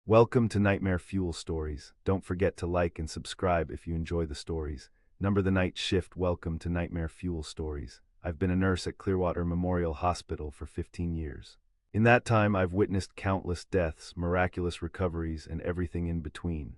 Welcome to Nightmare Fuel Stories. Don't forget to like and subscribe if you enjoy the stories. Number the night shift. Welcome to Nightmare Fuel Stories. I've been a nurse at Clearwater Memorial Hospital for 15 years. In that time, I've witnessed countless deaths, miraculous recoveries, and everything in between.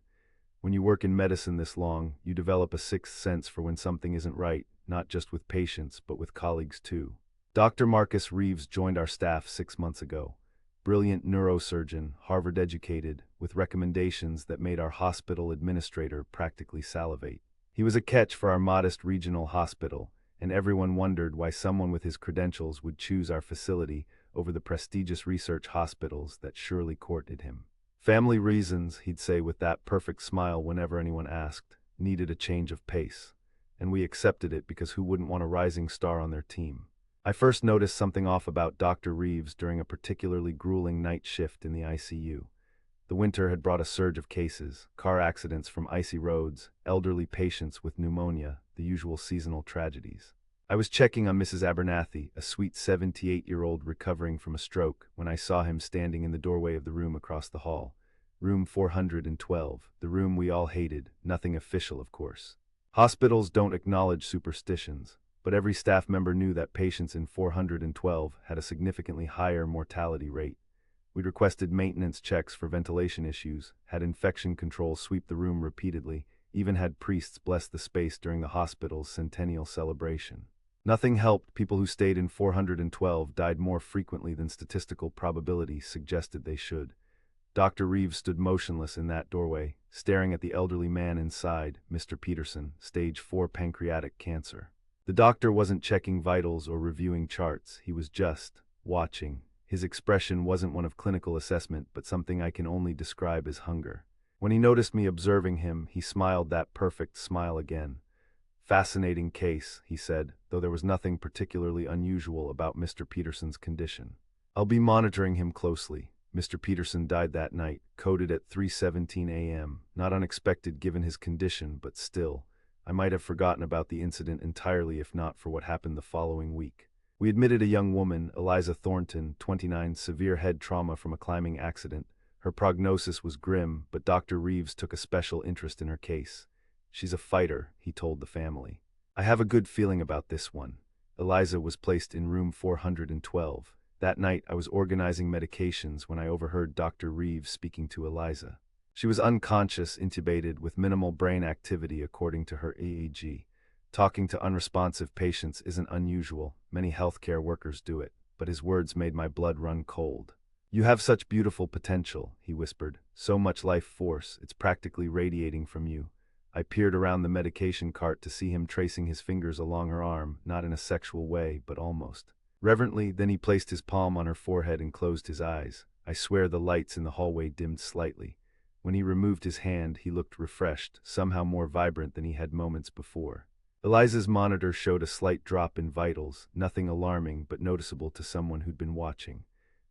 When you work in medicine this long, you develop a sixth sense for when something isn't right, not just with patients, but with colleagues too. Dr. Marcus Reeves joined our staff 6 months ago. Brilliant neurosurgeon, Harvard-educated, with recommendations that made our hospital administrator practically salivate. He was a catch for our modest regional hospital, and everyone wondered why someone with his credentials would choose our facility over the prestigious research hospitals that surely courted him. Family reasons, he'd say with that perfect smile whenever anyone asked, needed a change of pace. And we accepted it because who wouldn't want a rising star on their team? I first noticed something off about Dr. Reeves during a particularly grueling night shift in the ICU. The winter had brought a surge of cases, car accidents from icy roads, elderly patients with pneumonia, the usual seasonal tragedies. I was checking on Mrs. Abernathy, a sweet 78-year-old recovering from a stroke, when I saw him standing in the doorway of the room across the hall. Room 412, the room we all hated, nothing official of course. Hospitals don't acknowledge superstitions, but every staff member knew that patients in 412 had a significantly higher mortality rate. We'd requested maintenance checks for ventilation issues, had infection control sweep the room repeatedly, even had priests bless the space during the hospital's centennial celebration. Nothing helped. People who stayed in 412 died more frequently than statistical probability suggested they should. Dr. Reeves stood motionless in that doorway, staring at the elderly man inside, Mr. Peterson, stage 4 pancreatic cancer. The doctor wasn't checking vitals or reviewing charts, he was just watching. His expression wasn't one of clinical assessment, but something I can only describe as hunger. When he noticed me observing him, he smiled that perfect smile again. "Fascinating case," he said, though there was nothing particularly unusual about Mr. Peterson's condition. "I'll be monitoring him closely." Mr. Peterson died that night, coded at 3:17 a.m., not unexpected given his condition, but still. I might have forgotten about the incident entirely if not for what happened the following week. We admitted a young woman, Eliza Thornton, 29, severe head trauma from a climbing accident. Her prognosis was grim, but Dr. Reeves took a special interest in her case. "She's a fighter," he told the family. "I have a good feeling about this one." Eliza was placed in room 412. That night, I was organizing medications when I overheard Dr. Reeves speaking to Eliza. She was unconscious, intubated, with minimal brain activity according to her EEG. Talking to unresponsive patients isn't unusual, many healthcare workers do it, but his words made my blood run cold. "You have such beautiful potential," he whispered, "so much life force, it's practically radiating from you." I peered around the medication cart to see him tracing his fingers along her arm, not in a sexual way, but almost. Reverently, then he placed his palm on her forehead and closed his eyes. I swear the lights in the hallway dimmed slightly. When he removed his hand, he looked refreshed, somehow more vibrant than he had moments before. Eliza's monitor showed a slight drop in vitals, nothing alarming but noticeable to someone who'd been watching.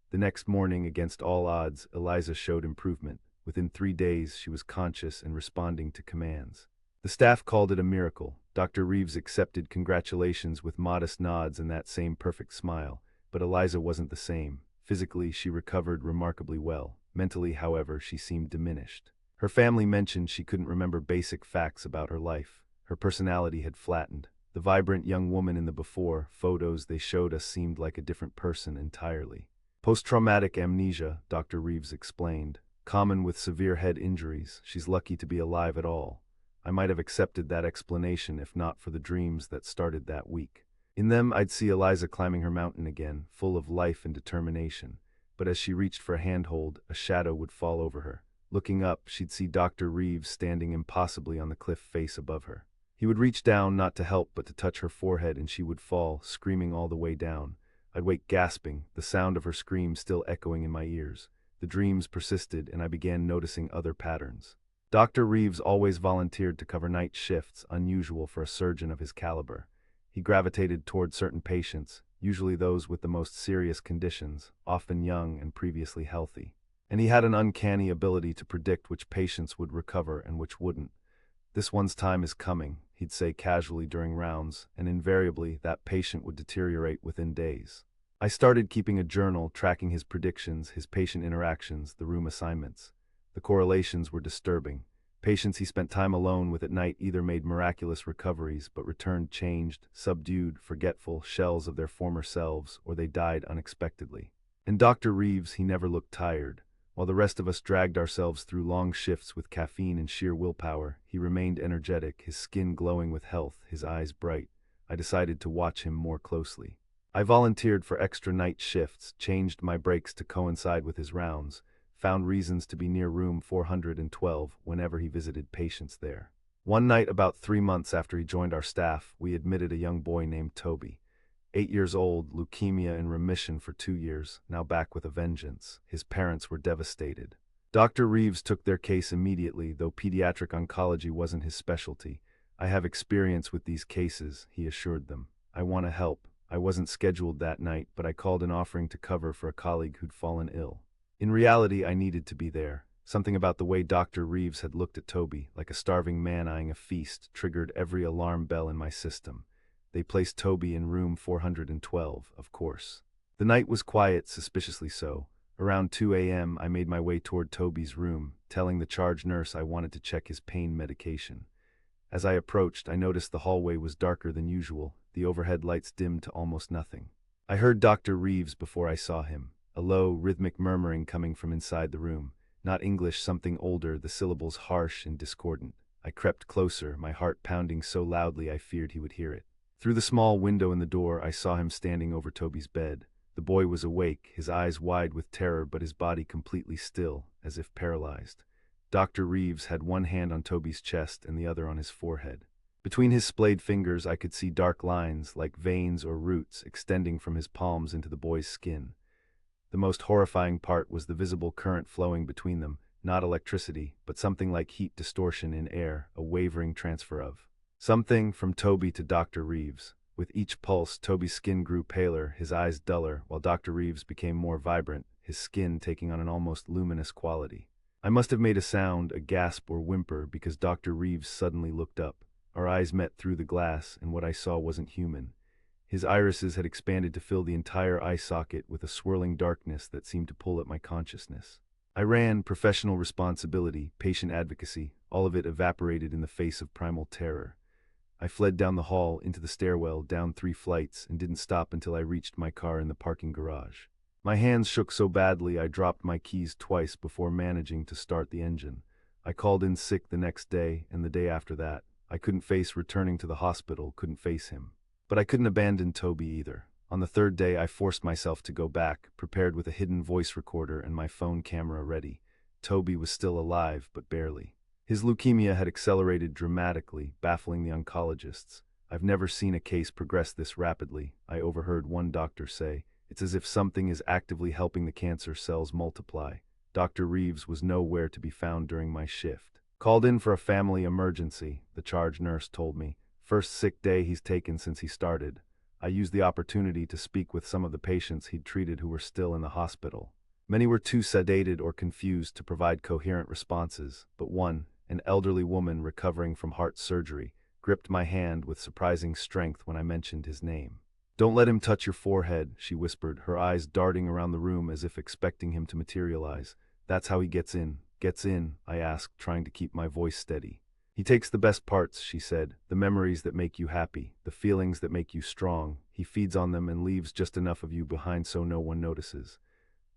The next morning, against all odds, Eliza showed improvement. Within 3 days, she was conscious and responding to commands. The staff called it a miracle. Dr. Reeves accepted congratulations with modest nods and that same perfect smile, but Eliza wasn't the same. Physically, she recovered remarkably well. Mentally, however, she seemed diminished. Her family mentioned she couldn't remember basic facts about her life. Her personality had flattened. The vibrant young woman in the before photos they showed us seemed like a different person entirely. Post-traumatic amnesia, Dr. Reeves explained. Common with severe head injuries, she's lucky to be alive at all. I might have accepted that explanation if not for the dreams that started that week. In them, I'd see Eliza climbing her mountain again, full of life and determination. But as she reached for a handhold, a shadow would fall over her. Looking up, she'd see Dr. Reeves standing impossibly on the cliff face above her. He would reach down, not to help, but to touch her forehead, and she would fall, screaming all the way down. I'd wake gasping, the sound of her scream still echoing in my ears. The dreams persisted, and I began noticing other patterns. Dr. Reeves always volunteered to cover night shifts, unusual for a surgeon of his caliber. He gravitated toward certain patients, usually those with the most serious conditions, often young and previously healthy. And he had an uncanny ability to predict which patients would recover and which wouldn't. "This one's time is coming," he'd say casually during rounds, and invariably that patient would deteriorate within days. I started keeping a journal tracking his predictions, his patient interactions, the room assignments. The correlations were disturbing. Patients he spent time alone with at night either made miraculous recoveries but returned changed, subdued, forgetful shells of their former selves, or they died unexpectedly. And Dr. Reeves, he never looked tired. While the rest of us dragged ourselves through long shifts with caffeine and sheer willpower, he remained energetic, his skin glowing with health, his eyes bright. I decided to watch him more closely. I volunteered for extra night shifts, changed my breaks to coincide with his rounds, found reasons to be near room 412 whenever he visited patients there. One night, about 3 months after he joined our staff, we admitted a young boy named Toby. 8 years old, leukemia in remission for 2 years, now back with a vengeance. His parents were devastated. Dr. Reeves took their case immediately, though pediatric oncology wasn't his specialty. I have experience with these cases, he assured them. I want to help. I wasn't scheduled that night, but I called an offering to cover for a colleague who'd fallen ill. In reality, I needed to be there. Something about the way Dr. Reeves had looked at Toby, like a starving man eyeing a feast, triggered every alarm bell in my system. They placed Toby in room 412, of course. The night was quiet, suspiciously so. Around 2 a.m., I made my way toward Toby's room, telling the charge nurse I wanted to check his pain medication. As I approached, I noticed the hallway was darker than usual, the overhead lights dimmed to almost nothing. I heard Dr. Reeves before I saw him, a low, rhythmic murmuring coming from inside the room. Not English, something older, the syllables harsh and discordant. I crept closer, my heart pounding so loudly I feared he would hear it. Through the small window in the door, I saw him standing over Toby's bed. The boy was awake, his eyes wide with terror but his body completely still, as if paralyzed. Dr. Reeves had one hand on Toby's chest and the other on his forehead. Between his splayed fingers I could see dark lines, like veins or roots, extending from his palms into the boy's skin. The most horrifying part was the visible current flowing between them, not electricity, but something like heat distortion in air, a wavering transfer of something from Toby to Dr. Reeves. With each pulse, Toby's skin grew paler, his eyes duller, while Dr. Reeves became more vibrant, his skin taking on an almost luminous quality. I must have made a sound, a gasp or whimper, because Dr. Reeves suddenly looked up. Our eyes met through the glass, and what I saw wasn't human. His irises had expanded to fill the entire eye socket with a swirling darkness that seemed to pull at my consciousness. I ran, professional responsibility, patient advocacy, all of it evaporated in the face of primal terror. I fled down the hall, into the stairwell, down 3 flights, and didn't stop until I reached my car in the parking garage. My hands shook so badly I dropped my keys twice before managing to start the engine. I called in sick the next day, and the day after that. I couldn't face returning to the hospital, couldn't face him. But I couldn't abandon Toby either. On the 3rd day, I forced myself to go back, prepared with a hidden voice recorder and my phone camera ready. Toby was still alive, but barely. His leukemia had accelerated dramatically, baffling the oncologists. I've never seen a case progress this rapidly, I overheard one doctor say. It's as if something is actively helping the cancer cells multiply. Dr. Reeves was nowhere to be found during my shift. Called in for a family emergency, the charge nurse told me. First sick day he's taken since he started. I used the opportunity to speak with some of the patients he'd treated who were still in the hospital. Many were too sedated or confused to provide coherent responses, but one, an elderly woman recovering from heart surgery, gripped my hand with surprising strength when I mentioned his name. "Don't let him touch your forehead," she whispered, her eyes darting around the room as if expecting him to materialize. "That's how he gets in." "Gets in?" I asked, trying to keep my voice steady. "He takes the best parts," she said, "the memories that make you happy, the feelings that make you strong. He feeds on them and leaves just enough of you behind so no one notices."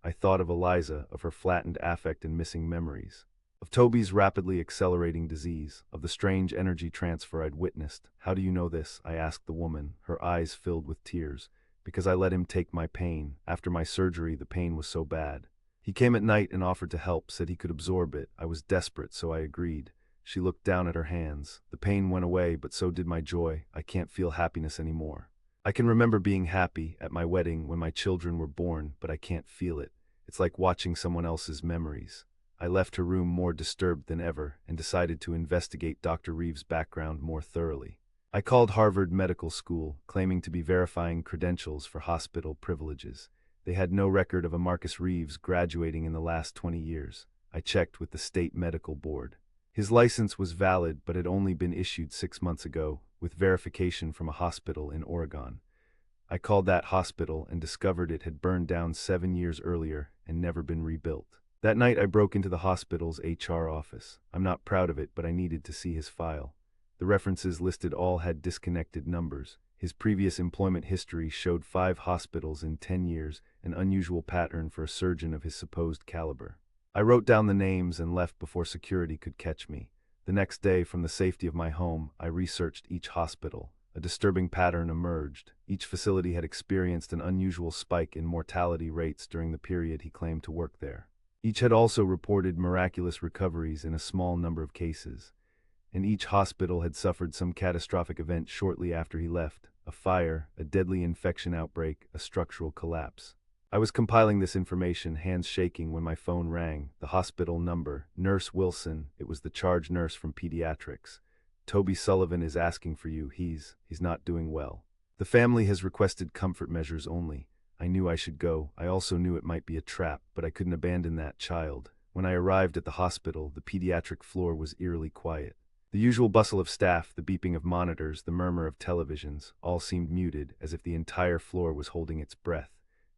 I thought of Eliza, of her flattened affect and missing memories, of Toby's rapidly accelerating disease, of the strange energy transfer I'd witnessed. "How do you know this?" I asked the woman, her eyes filled with tears. "Because I let him take my pain. After my surgery, the pain was so bad. He came at night and offered to help, said he could absorb it. I was desperate, so I agreed." She looked down at her hands. "The pain went away, but so did my joy. I can't feel happiness anymore. I can remember being happy at my wedding when my children were born, but I can't feel it. It's like watching someone else's memories." I left her room more disturbed than ever and decided to investigate Dr. Reeves' background more thoroughly. I called Harvard Medical School, claiming to be verifying credentials for hospital privileges. They had no record of a Marcus Reeves graduating in the last 20 years. I checked with the state medical board. His license was valid but had only been issued 6 months ago, with verification from a hospital in Oregon. I called that hospital and discovered it had burned down 7 years earlier and never been rebuilt. That night I broke into the hospital's HR office. I'm not proud of it, but I needed to see his file. The references listed all had disconnected numbers. His previous employment history showed 5 hospitals in 10 years, an unusual pattern for a surgeon of his supposed caliber. I wrote down the names and left before security could catch me. The next day, from the safety of my home, I researched each hospital. A disturbing pattern emerged. Each facility had experienced an unusual spike in mortality rates during the period he claimed to work there. Each had also reported miraculous recoveries in a small number of cases. And each hospital had suffered some catastrophic event shortly after he left: a fire, a deadly infection outbreak, a structural collapse. I was compiling this information, hands shaking, when my phone rang. The hospital number: Nurse Wilson. It was the charge nurse from pediatrics. "Toby Sullivan is asking for you. He's not doing well. The family has requested comfort measures only." I knew I should go. I also knew it might be a trap, but I couldn't abandon that child. When I arrived at the hospital, the pediatric floor was eerily quiet. The usual bustle of staff, the beeping of monitors, the murmur of televisions, all seemed muted, as if the entire floor was holding its breath.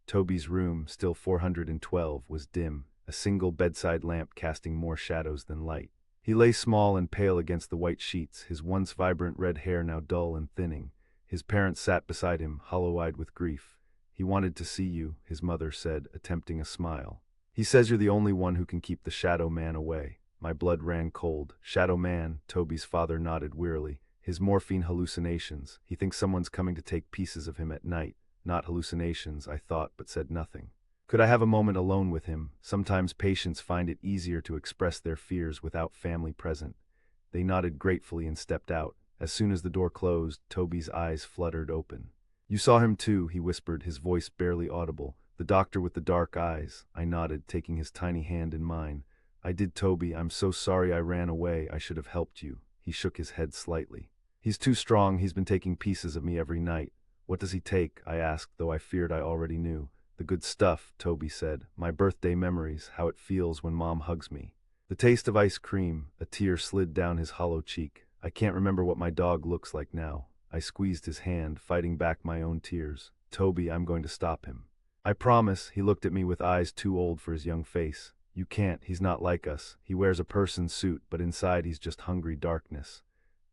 Toby's room, still 412, was dim, a single bedside lamp casting more shadows than light. He lay small and pale against the white sheets, his once vibrant red hair now dull and thinning. His parents sat beside him, hollow-eyed with grief. "He wanted to see you," his mother said, attempting a smile. "He says you're the only one who can keep the Shadow Man away." My blood ran cold. Shadow Man? Toby's father nodded wearily. "His morphine hallucinations. He thinks someone's coming to take pieces of him at night." Not hallucinations, I thought, but said nothing. Could I have a moment alone with him? Sometimes patients find it easier to express their fears without family present. They nodded gratefully and stepped out. As soon as the door closed, Toby's eyes fluttered open. "You saw him too," he whispered, his voice barely audible. "The doctor with the dark eyes." I nodded, taking his tiny hand in mine. "I did, Toby. I'm so sorry I ran away. I should have helped you." He shook his head slightly. "He's too strong. He's been taking pieces of me every night." "What does he take?" I asked, though I feared I already knew. "The good stuff," Toby said. "My birthday memories, how it feels when Mom hugs me. The taste of ice cream." A tear slid down his hollow cheek. "I can't remember what my dog looks like now." I squeezed his hand, fighting back my own tears. "Toby, I'm going to stop him." "I promise." He looked at me with eyes too old for his young face. "You can't. He's not like us. He wears a person's suit, but inside he's just hungry darkness."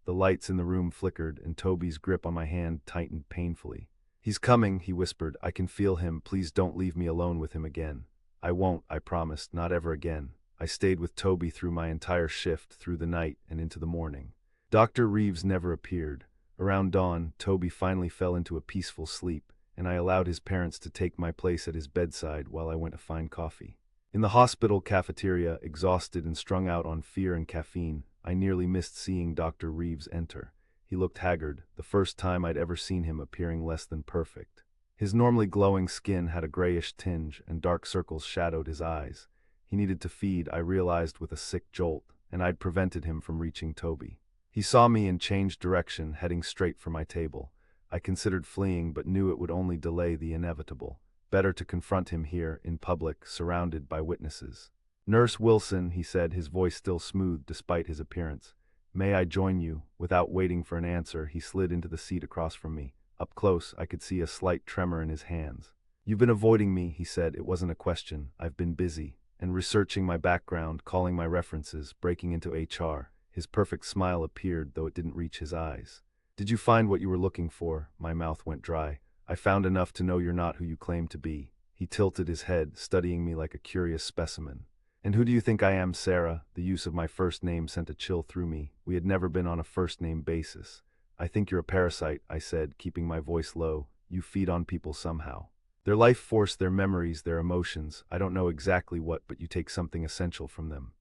The lights in the room flickered, and Toby's grip on my hand tightened painfully. "He's coming," he whispered. "I can feel him. Please don't leave me alone with him again." "I won't," I promised. "Not ever again." I stayed with Toby through my entire shift, through the night and into the morning. Dr. Reeves never appeared. Around dawn, Toby finally fell into a peaceful sleep, and I allowed his parents to take my place at his bedside while I went to find coffee. In the hospital cafeteria, exhausted and strung out on fear and caffeine, I nearly missed seeing Dr. Reeves enter. He looked haggard, the first time I'd ever seen him appearing less than perfect. His normally glowing skin had a grayish tinge, and dark circles shadowed his eyes. He needed to feed, I realized with a sick jolt, and I'd prevented him from reaching Toby. He saw me and changed direction, heading straight for my table. I considered fleeing, but knew it would only delay the inevitable. Better to confront him here, in public, surrounded by witnesses. "Nurse Wilson," he said, his voice still smooth despite his appearance. "May I join you?" Without waiting for an answer, he slid into the seat across from me. Up close, I could see a slight tremor in his hands. "You've been avoiding me," he said. "It wasn't a question. I've been busy." And researching my background, calling my references, breaking into HR. His perfect smile appeared, though it didn't reach his eyes. "Did you find what you were looking for?" My mouth went dry. "I found enough to know you're not who you claim to be." He tilted his head, studying me like a curious specimen. "And who do you think I am, Sarah?" The use of my first name sent a chill through me. We had never been on a first-name basis. "I think you're a parasite," I said, keeping my voice low. "You feed on people somehow. Their life force, their memories, their emotions. I don't know exactly what, but you take something essential from them."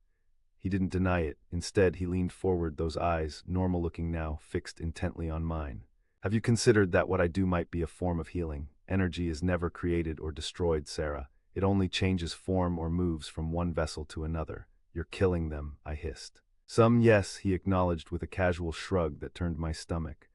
He didn't deny it. Instead, he leaned forward, those eyes, normal-looking now, fixed intently on mine. "Have you considered that what I do might be a form of healing? Energy is never created or destroyed, Sarah. It only changes form or moves from one vessel to another. You're killing them," I hissed. "Some, yes," he acknowledged with a casual shrug that turned my stomach.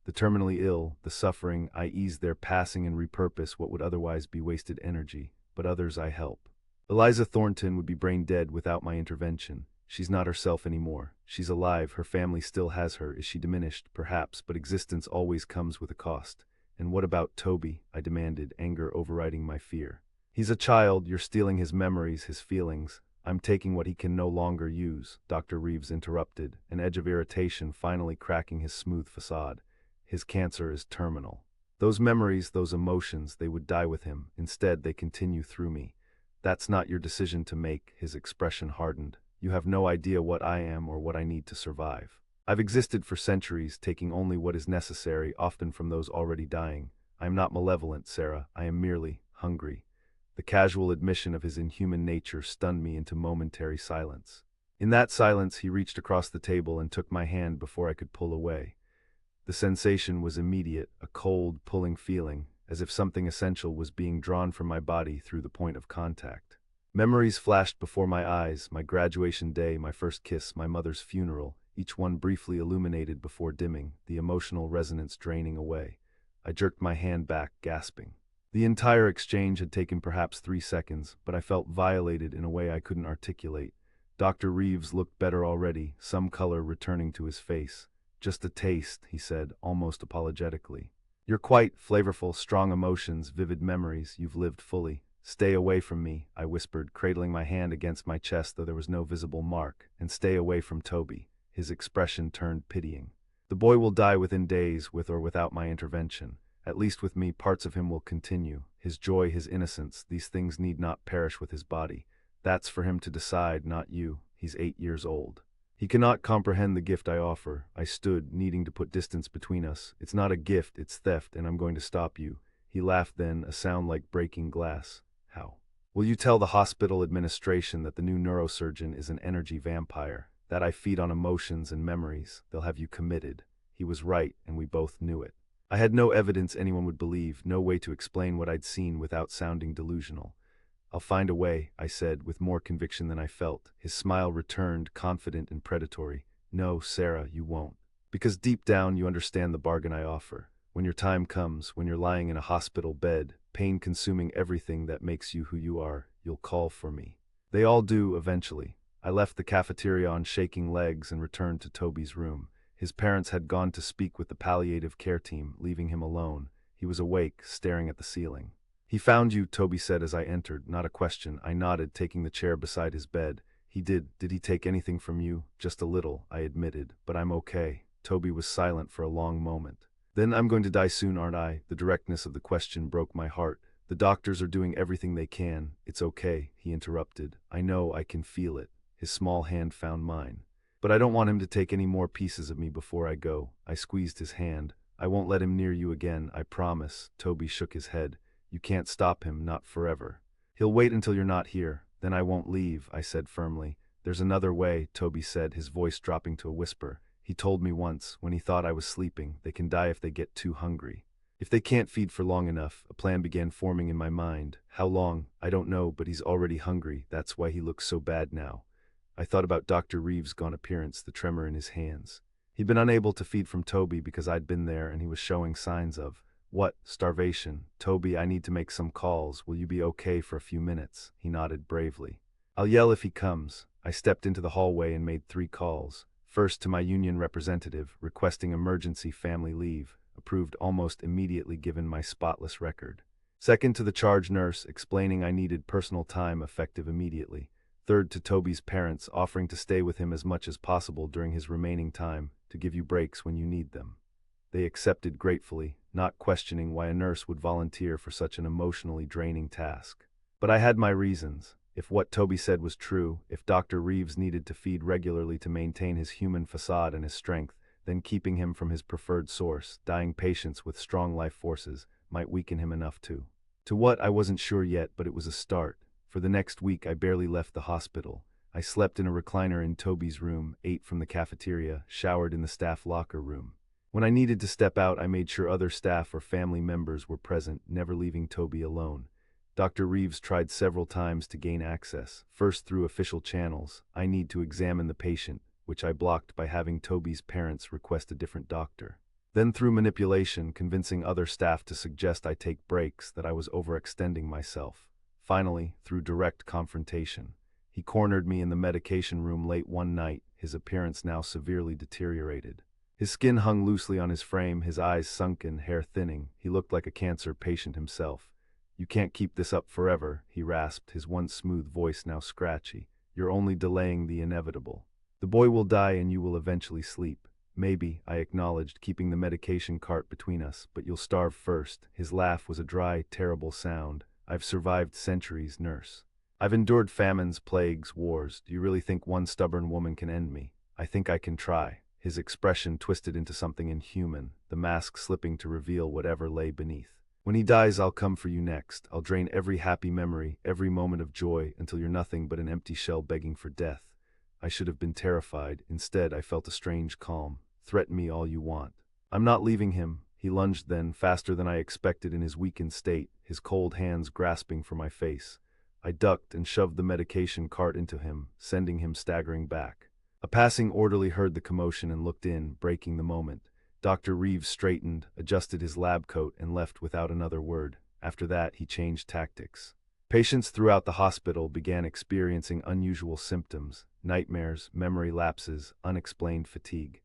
"The terminally ill, the suffering, I ease their passing and repurpose what would otherwise be wasted energy, but others I help. Eliza Thornton would be brain dead without my intervention. She's not herself anymore. She's alive, her family still has her. Is she diminished? Perhaps, but existence always comes with a cost." "And what about Toby?" I demanded, anger overriding my fear. He's a child, you're stealing his memories, his feelings. I'm taking what he can no longer use, Dr. Reeves interrupted, an edge of irritation finally cracking his smooth facade. His cancer is terminal. Those memories, those emotions, they would die with him. Instead, they continue through me. That's not your decision to make, his expression hardened. You have no idea what I am or what I need to survive. I've existed for centuries, taking only what is necessary, often from those already dying. I am not malevolent, Sarah. I am merely hungry. The casual admission of his inhuman nature stunned me into momentary silence. In that silence, he reached across the table and took my hand before I could pull away. The sensation was immediate, a cold, pulling feeling, as if something essential was being drawn from my body through the point of contact. Memories flashed before my eyes, my graduation day, my first kiss, my mother's funeral, each one briefly illuminated before dimming, the emotional resonance draining away. I jerked my hand back, gasping. The entire exchange had taken perhaps 3 seconds, but I felt violated in a way I couldn't articulate. Dr. Reeves looked better already, some color returning to his face. Just a taste, he said, almost apologetically. You're quite flavorful, strong emotions, vivid memories, you've lived fully. Stay away from me, I whispered, cradling my hand against my chest though there was no visible mark, and stay away from Toby. His expression turned pitying. The boy will die within days, with or without my intervention. At least with me, parts of him will continue. His joy, his innocence, these things need not perish with his body. That's for him to decide, not you. He's 8 years old. He cannot comprehend the gift I offer. I stood, needing to put distance between us. It's not a gift, it's theft, and I'm going to stop you. He laughed then, a sound like breaking glass. How? Will you tell the hospital administration that the new neurosurgeon is an energy vampire, that I feed on emotions and memories? They'll have you committed. He was right, and we both knew it. I had no evidence anyone would believe, no way to explain what I'd seen without sounding delusional. I'll find a way, I said, with more conviction than I felt. His smile returned, confident and predatory. No, Sarah, you won't. Because deep down you understand the bargain I offer. When your time comes, when you're lying in a hospital bed, pain consuming everything that makes you who you are, you'll call for me. They all do, eventually. I left the cafeteria on shaking legs and returned to Toby's room. His parents had gone to speak with the palliative care team, leaving him alone. He was awake, staring at the ceiling. He found you, Toby said as I entered, not a question. I nodded, taking the chair beside his bed. He did. Did he take anything from you? Just a little, I admitted, but I'm okay. Toby was silent for a long moment. Then I'm going to die soon, aren't I? The directness of the question broke my heart. The doctors are doing everything they can. It's okay, he interrupted. I know, I can feel it. His small hand found mine. But I don't want him to take any more pieces of me before I go. I squeezed his hand. I won't let him near you again, I promise. Toby shook his head. You can't stop him, not forever. He'll wait until you're not here. Then I won't leave, I said firmly. There's another way, Toby said, his voice dropping to a whisper. He told me once, when he thought I was sleeping, they can die if they get too hungry. If they can't feed for long enough, a plan began forming in my mind. How long? I don't know, but he's already hungry. That's why he looks so bad now. I thought about Dr. Reeves' gone appearance, the tremor in his hands. He'd been unable to feed from Toby because I'd been there and he was showing signs of, what, starvation? Toby, I need to make some calls. Will you be okay for a few minutes? He nodded bravely. I'll yell if he comes. I stepped into the hallway and made 3 calls. First to my union representative, requesting emergency family leave, approved almost immediately given my spotless record. Second to the charge nurse, explaining I needed personal time effective immediately. Third to Toby's parents, offering to stay with him as much as possible during his remaining time, to give you breaks when you need them. They accepted gratefully, not questioning why a nurse would volunteer for such an emotionally draining task. But I had my reasons. If what Toby said was true, if Dr. Reeves needed to feed regularly to maintain his human facade and his strength, then keeping him from his preferred source, dying patients with strong life forces, might weaken him enough to. To what, I wasn't sure yet, but it was a start. For the next week I barely left the hospital. I slept in a recliner in Toby's room, ate from the cafeteria, showered in the staff locker room. When I needed to step out, I made sure other staff or family members were present, never leaving Toby alone. Dr. Reeves tried several times to gain access, first through official channels. I need to examine the patient, which I blocked by having Toby's parents request a different doctor. Then through manipulation, convincing other staff to suggest I take breaks, that I was overextending myself. Finally, through direct confrontation. He cornered me in the medication room late one night, his appearance now severely deteriorated. His skin hung loosely on his frame, his eyes sunken, hair thinning. He looked like a cancer patient himself. You can't keep this up forever, he rasped, his once smooth voice now scratchy. You're only delaying the inevitable. The boy will die and you will eventually sleep. Maybe, I acknowledged, keeping the medication cart between us, but you'll starve first. His laugh was a dry, terrible sound. I've survived centuries, nurse. I've endured famines, plagues, wars. Do you really think one stubborn woman can end me? I think I can try. His expression twisted into something inhuman, the mask slipping to reveal whatever lay beneath. When he dies, I'll come for you next. I'll drain every happy memory, every moment of joy, until you're nothing but an empty shell begging for death. I should have been terrified. Instead, I felt a strange calm. Threaten me all you want. I'm not leaving him. He lunged then, faster than I expected in his weakened state, his cold hands grasping for my face. I ducked and shoved the medication cart into him, sending him staggering back. A passing orderly heard the commotion and looked in, breaking the moment. Dr. Reeves straightened, adjusted his lab coat, and left without another word. After that, he changed tactics. Patients throughout the hospital began experiencing unusual symptoms: nightmares, memory lapses, unexplained fatigue.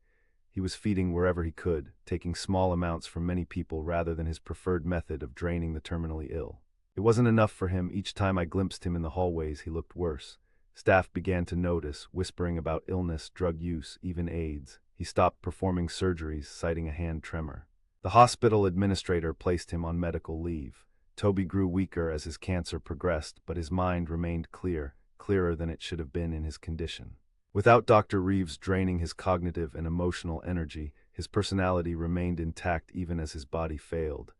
He was feeding wherever he could, taking small amounts from many people rather than his preferred method of draining the terminally ill. It wasn't enough for him. Each time I glimpsed him in the hallways, he looked worse. Staff began to notice, whispering about illness, drug use, even AIDS. He stopped performing surgeries, citing a hand tremor. The hospital administrator placed him on medical leave. Toby grew weaker as his cancer progressed, but his mind remained clear, clearer than it should have been in his condition. Without Dr. Reeves draining his cognitive and emotional energy, his personality remained intact even as his body failed.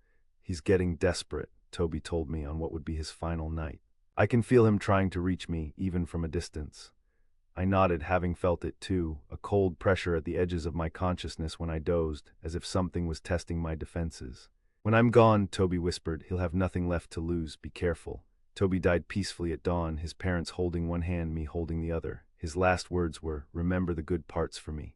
He's getting desperate, Toby told me on what would be his final night. I can feel him trying to reach me, even from a distance. I nodded, having felt it too, a cold pressure at the edges of my consciousness when I dozed, as if something was testing my defenses. When I'm gone, Toby whispered, he'll have nothing left to lose, be careful. Toby died peacefully at dawn, his parents holding one hand, me holding the other. His last words were, remember the good parts for me.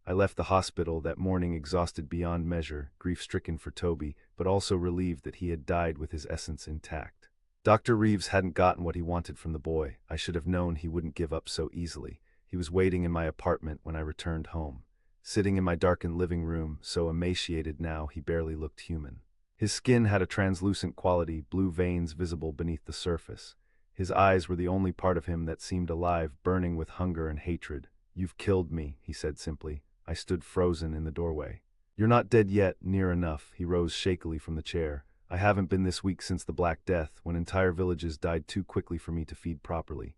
I left the hospital that morning exhausted beyond measure, grief-stricken for Toby, but also relieved that he had died with his essence intact. Dr. Reeves hadn't gotten what he wanted from the boy. I should have known he wouldn't give up so easily. He was waiting in my apartment when I returned home. Sitting in my darkened living room, so emaciated now he barely looked human. His skin had a translucent quality, blue veins visible beneath the surface. His eyes were the only part of him that seemed alive, burning with hunger and hatred. You've killed me, he said simply. I stood frozen in the doorway. You're not dead yet, near enough. He rose shakily from the chair. I haven't been this weak since the Black Death, when entire villages died too quickly for me to feed properly.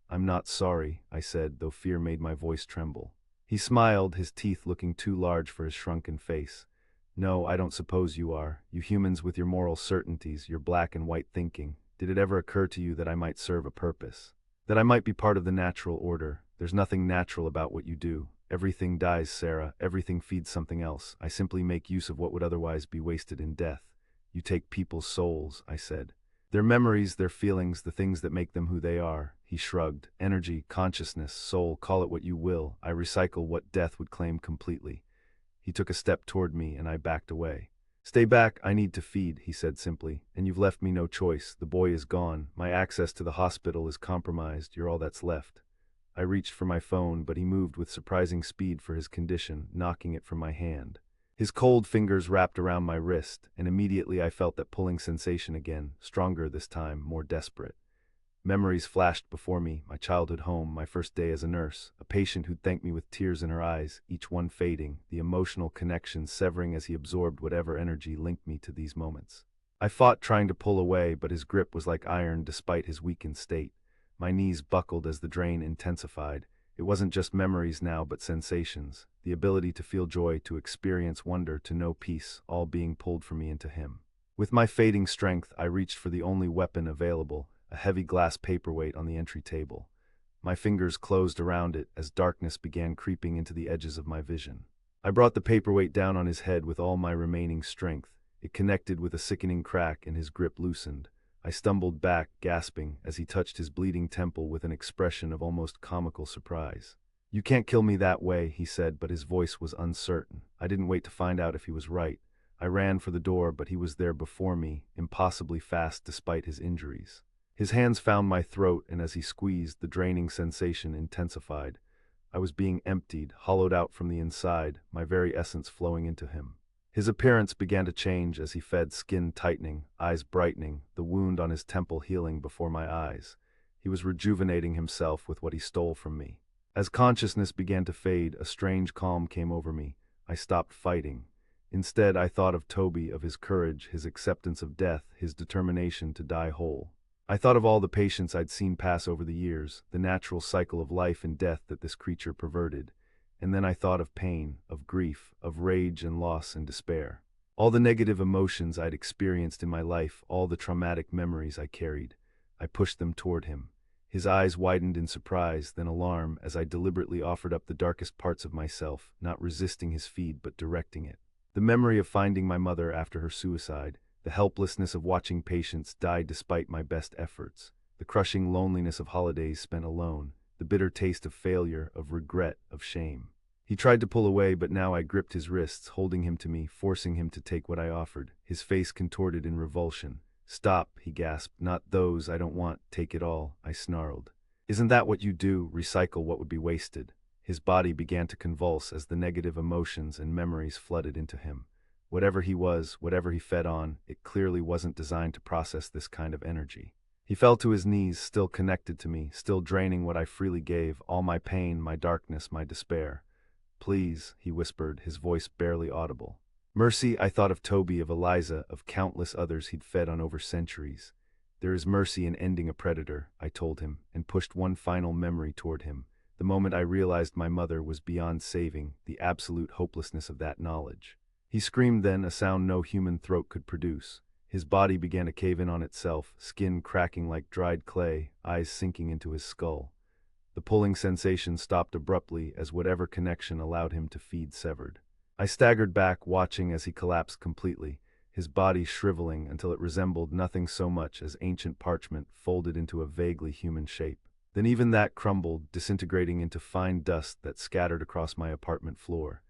I'm not sorry, I said, though fear made my voice tremble. He smiled, his teeth looking too large for his shrunken face. No, I don't suppose you are. You humans with your moral certainties, your black and white thinking. Did it ever occur to you that I might serve a purpose? That I might be part of the natural order? There's nothing natural about what you do. Everything dies, Sarah. Everything feeds something else. I simply make use of what would otherwise be wasted in death. You take people's souls, I said. Their memories, their feelings, the things that make them who they are. He shrugged. Energy, consciousness, soul, call it what you will. I recycle what death would claim completely. He took a step toward me and I backed away. Stay back, I need to feed, he said simply. And you've left me no choice. The boy is gone. My access to the hospital is compromised. You're all that's left. I reached for my phone, but he moved with surprising speed for his condition, knocking it from my hand. His cold fingers wrapped around my wrist, and immediately I felt that pulling sensation again, stronger this time, more desperate. Memories flashed before me, my childhood home, my first day as a nurse, a patient who'd thanked me with tears in her eyes, each one fading, the emotional connection severing as he absorbed whatever energy linked me to these moments. I fought trying to pull away, but his grip was like iron despite his weakened state. My knees buckled as the drain intensified. It wasn't just memories now, but sensations, the ability to feel joy, to experience wonder, to know peace, all being pulled from me into him. With my fading strength, I reached for the only weapon available, a heavy glass paperweight on the entry table. My fingers closed around it as darkness began creeping into the edges of my vision. I brought the paperweight down on his head with all my remaining strength. It connected with a sickening crack and his grip loosened. I stumbled back, gasping, as he touched his bleeding temple with an expression of almost comical surprise. You can't kill me that way, he said, but his voice was uncertain. I didn't wait to find out if he was right. I ran for the door, but he was there before me, impossibly fast despite his injuries. His hands found my throat, and as he squeezed, the draining sensation intensified. I was being emptied, hollowed out from the inside, my very essence flowing into him. His appearance began to change as he fed, skin tightening, eyes brightening, the wound on his temple healing before my eyes. He was rejuvenating himself with what he stole from me. As consciousness began to fade, a strange calm came over me. I stopped fighting. Instead, I thought of Toby, of his courage, his acceptance of death, his determination to die whole. I thought of all the patients I'd seen pass over the years, the natural cycle of life and death that this creature perverted. And then I thought of pain, of grief, of rage and loss and despair. All the negative emotions I'd experienced in my life, all the traumatic memories I carried. I pushed them toward him. His eyes widened in surprise, then alarm, as I deliberately offered up the darkest parts of myself, not resisting his feed but directing it. The memory of finding my mother after her suicide, the helplessness of watching patients die despite my best efforts, the crushing loneliness of holidays spent alone, the bitter taste of failure, of regret, of shame. He tried to pull away, but now I gripped his wrists, holding him to me, forcing him to take what I offered, his face contorted in revulsion. "Stop," he gasped. "Not those, I don't want, take it all," I snarled. "Isn't that what you do, recycle what would be wasted?" His body began to convulse as the negative emotions and memories flooded into him. Whatever he was, whatever he fed on, it clearly wasn't designed to process this kind of energy. He fell to his knees, still connected to me, still draining what I freely gave, all my pain, my darkness, my despair. "Please," he whispered, his voice barely audible. Mercy, I thought of Toby, of Eliza, of countless others he'd fed on over centuries. "There is mercy in ending a predator," I told him, and pushed one final memory toward him. The moment I realized my mother was beyond saving, the absolute hopelessness of that knowledge. He screamed then, a sound no human throat could produce. His body began to cave in on itself, skin cracking like dried clay, eyes sinking into his skull. The pulling sensation stopped abruptly as whatever connection allowed him to feed severed. I staggered back, watching as he collapsed completely, his body shriveling until it resembled nothing so much as ancient parchment folded into a vaguely human shape. Then even that crumbled, disintegrating into fine dust that scattered across my apartment floor.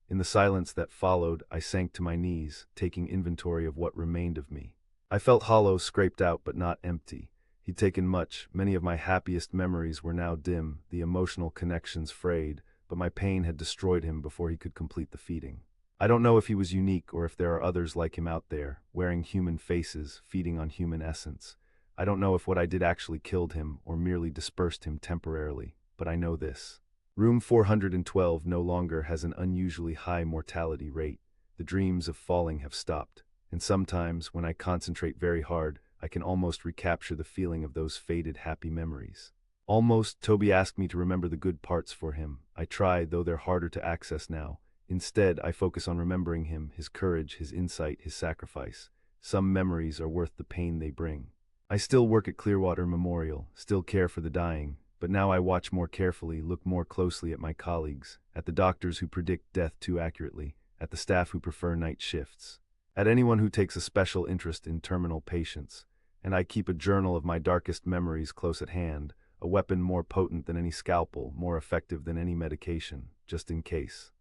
In the silence that followed, I sank to my knees, taking inventory of what remained of me. I felt hollow, scraped out, but not empty. He'd taken much. Many of my happiest memories were now dim, the emotional connections frayed, but my pain had destroyed him before he could complete the feeding. I don't know if he was unique or if there are others like him out there, wearing human faces, feeding on human essence. I don't know if what I did actually killed him or merely dispersed him temporarily, but I know this. Room 412 no longer has an unusually high mortality rate. The dreams of falling have stopped, and sometimes, when I concentrate very hard, I can almost recapture the feeling of those faded happy memories. Almost, Toby asked me to remember the good parts for him. I try, though they're harder to access now. Instead, I focus on remembering him, his courage, his insight, his sacrifice. Some memories are worth the pain they bring. I still work at Clearwater Memorial, still care for the dying, but now I watch more carefully, look more closely at my colleagues, at the doctors who predict death too accurately, at the staff who prefer night shifts, at anyone who takes a special interest in terminal patients. And I keep a journal of my darkest memories close at hand, a weapon more potent than any scalpel, more effective than any medication, just in case.